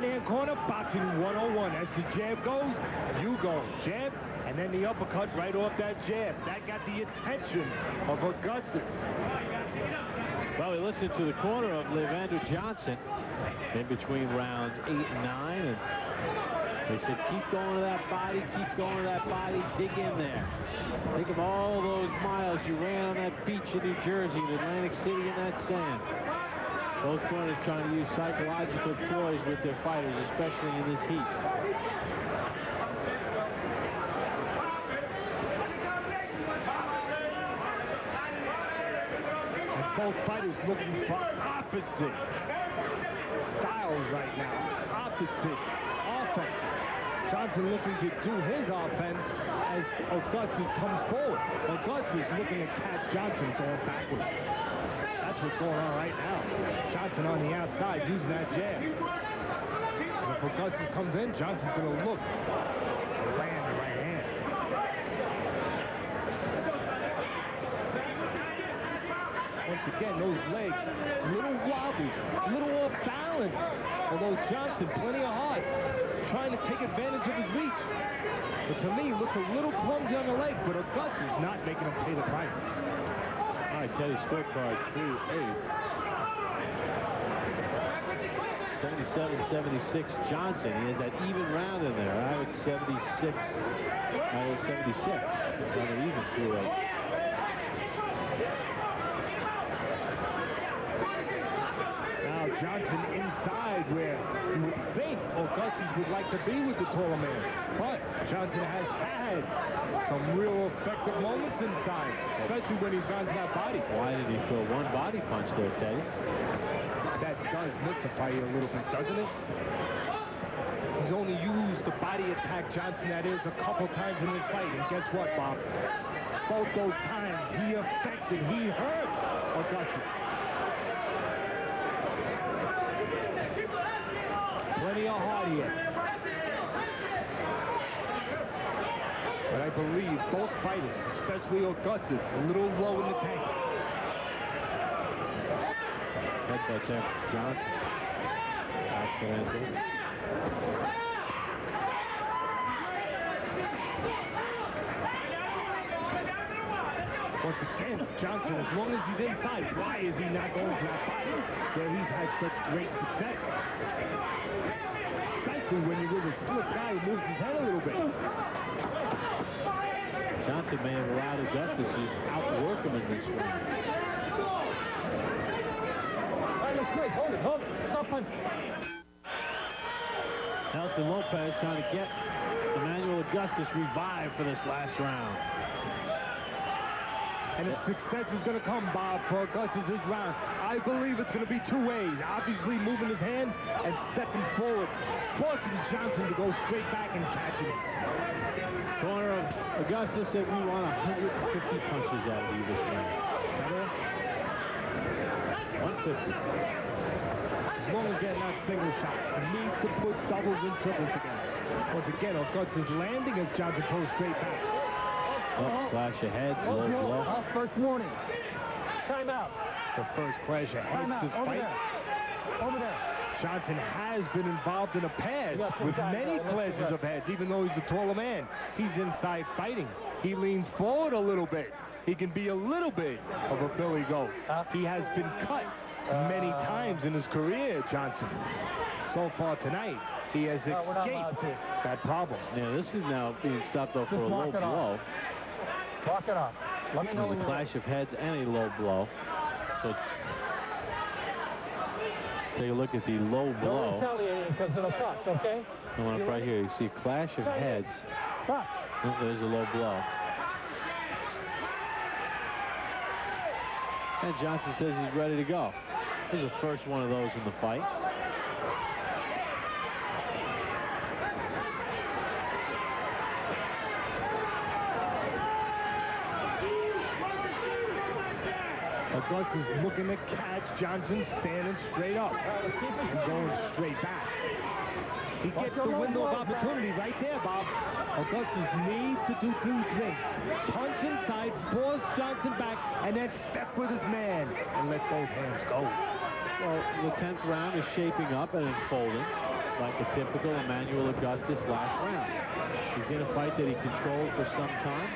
right-hand corner, boxing 101. As the jab goes, you go. Jab, and then the uppercut right off that jab. That got the attention of Augustus. Well, we listened to the corner of Leavander Johnson in between rounds 8 and 9, and they said, keep going to that body, keep going to that body, dig in there. Think of all those miles you ran on that beach in New Jersey, in Atlantic City, in that sand. Both corners trying to use psychological ploys with their fighters, especially in this heat. And both fighters looking for opposite styles right now. Opposite offense. Johnson looking to do his offense as Augustus comes forward. Augustus looking to catch Johnson going backwards. That's what's going on right now. Johnson on the outside using that jab. And if Augustus comes in, Johnson's going to look. Land the right hand. Once again, those legs, a little wobbly, a little off balance. Although Johnson, plenty of heart, trying to take advantage of his reach. But to me, looks a little clumsy on the leg, but Augustus not making him pay the price. All right, Teddy's scorecard through 8. 77-76 Johnson. He has that even round in there. I have 76. I have 76. On an even through 8. Now Johnson inside where you would think Augustus would like to be with the taller man. But Johnson has had some real effective moments inside, especially when he's gone to that body. Why did he throw one body punch there, Teddy? That does mystify you a little bit, doesn't it? He's only used the body attack, Johnson, that is, a couple times in this fight. And guess what, Bob? Both those times, he affected, he hurt Augustus. Plenty of heart here. But I believe both fighters, especially Augustus, a little low in the tank. Headbutt there, Johnson. Once again, Johnson, as long as he's inside, why is he not going for that body where he's had such great success? Especially when you're with a split guy who moves his head a little bit. Johnson may have allowed Augustus to outwork him in this round. Hold it. Stop punching. Nelson Lopez trying to get Emanuel Augustus revived for this last round. And if success is going to come, Bob, for Augustus this round, I believe it's going to be two ways. Obviously moving his hands and stepping forward, forcing Johnson to go straight back and catch him. Corner of Augustus said we want 150 punches out of you this round. 150. As long as they're not single shots, he needs to put doubles and triples together. Once again, Augustus landing as Johnson pulls straight back. Oh, clash of heads, low blow. First warning. Time out. The first clash of heads this fight. Over there. Johnson has been involved in a past with many clashes of heads, even though he's a taller man. He's inside fighting. He leans forward a little bit. He can be a little bit of a Billy Goat. He has been cut many times in his career, Johnson. So far tonight, he has escaped that problem. Yeah, this is now being stopped off for a low blow. Walk it off. Let me know. There's a clash of heads and a low blow. So take a look at the low blow. Don't retaliate because it'll cost, okay? I want up right here. You see a clash of heads. Oh, there's a low blow. And Johnson says he's ready to go. This is the first one of those in the fight. Augustus looking to catch Johnson standing straight up and going straight back. He gets the window of opportunity right there, Bob. Augustus needs to do two things. Punch inside, force Johnson back, and then step with his man and let both hands go. Well, the 10th round is shaping up and unfolding. like a typical Emanuel Augustus last round. He's in a fight that he controlled for some time,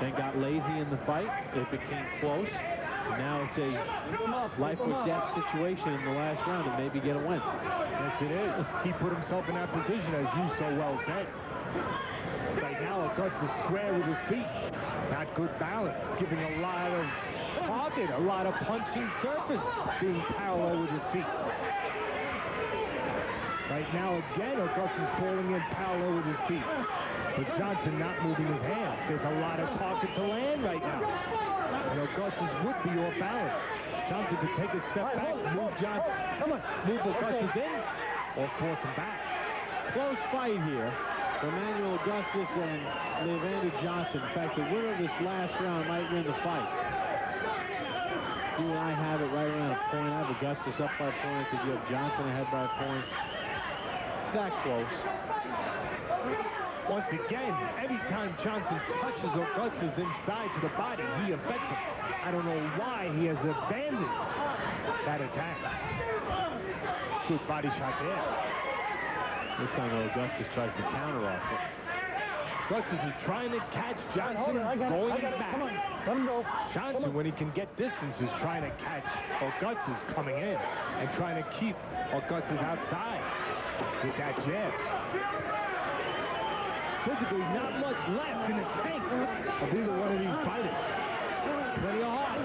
then got lazy in the fight. It became close. And now it's a life or death situation in the last round and maybe get a win. Yes, it is. He put himself in that position, as you so well said. Right now, Augustus is square with his feet. Not good balance, giving a lot of target, a lot of punching surface, being parallel with his feet. Right now, again, Augustus falling in parallel with his feet. But Johnson not moving his hands. There's a lot of target to land right now. And Augustus would be off balance. Johnson could take a step back, move Johnson, move Augustus in, or force him back. Close fight here for Emanuel Augustus and Leavander Johnson. In fact, the winner of this last round might win the fight. You and I have it right around a point. I have Augustus up by a point. If you have Johnson ahead by a point. That close. Once again, every time Johnson touches Augustus inside to the body, he affects him. I don't know why he has abandoned that attack. Good body shot there. This time Augustus tries to counter off it. Augustus is trying to catch Johnson going back. Come on, let him go. Johnson, when he can get distance, is trying to catch Augustus coming in and trying to keep Augustus outside with that jab. Physically, not much left in the tank of either one of these fighters. Plenty of heart.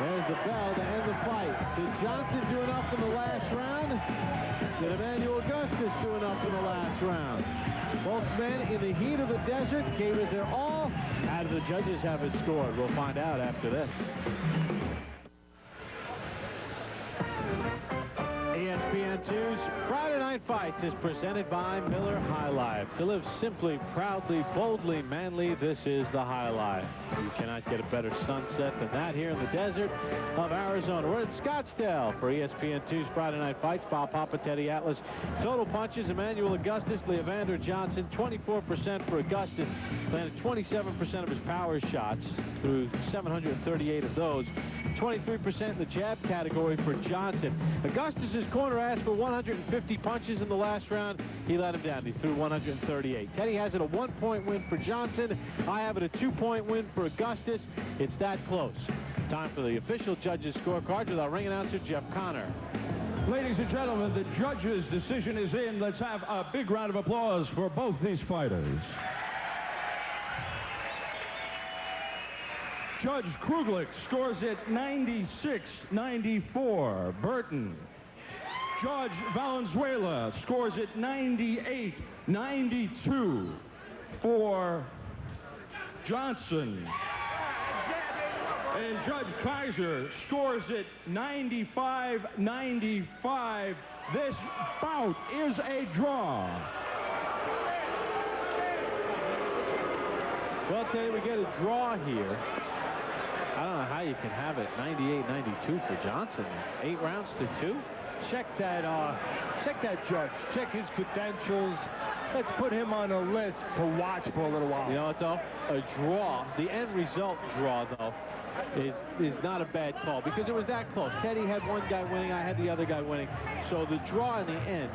There's the bell to end the fight. Did Johnson do enough in the last round? Did Emanuel Augustus do enough in the last round? Both men in the heat of the desert gave it their all. How do the judges have it scored? We'll find out after this. ESPN2's Friday Night Fights is presented by Miller High Life. To live simply, proudly, boldly, manly, this is the High Life. You cannot get a better sunset than that here in the desert of Arizona. We're in Scottsdale for ESPN2's Friday Night Fights. Bob Papa, Teddy Atlas. Total punches, Emanuel Augustus, Leavander Johnson, 24% for Augustus. Landed 27% of his power shots through 738 of those. 23% in the jab category for Johnson. Augustus's corner asked for 150 punches in the last round. He let him down. He threw 138. Teddy has it a 1-point win for Johnson. I have it a 2-point win for Augustus. It's that close. Time for the official judges' scorecard with our ring announcer, Jeff Connor. Ladies and gentlemen, the judges' decision is in. Let's have a big round of applause for both these fighters. Judge Kruglich scores it 96-94, Burton. Judge Valenzuela scores it 98-92 for Johnson. And Judge Kaiser scores it 95-95. This bout is a draw. Well, Teddy, we get a draw here. I don't know how you can have it 98-92 for Johnson. 8 rounds to 2. Check that judge. Check his credentials. Let's put him on a list to watch for a little while. You know what, though? A draw, the end result draw, though, is not a bad call because it was that close. Teddy had one guy winning. I had the other guy winning. So the draw in the end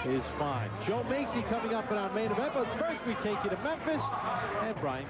is fine. Joe Macy coming up in our main event. But first we take you to Memphis and Brian.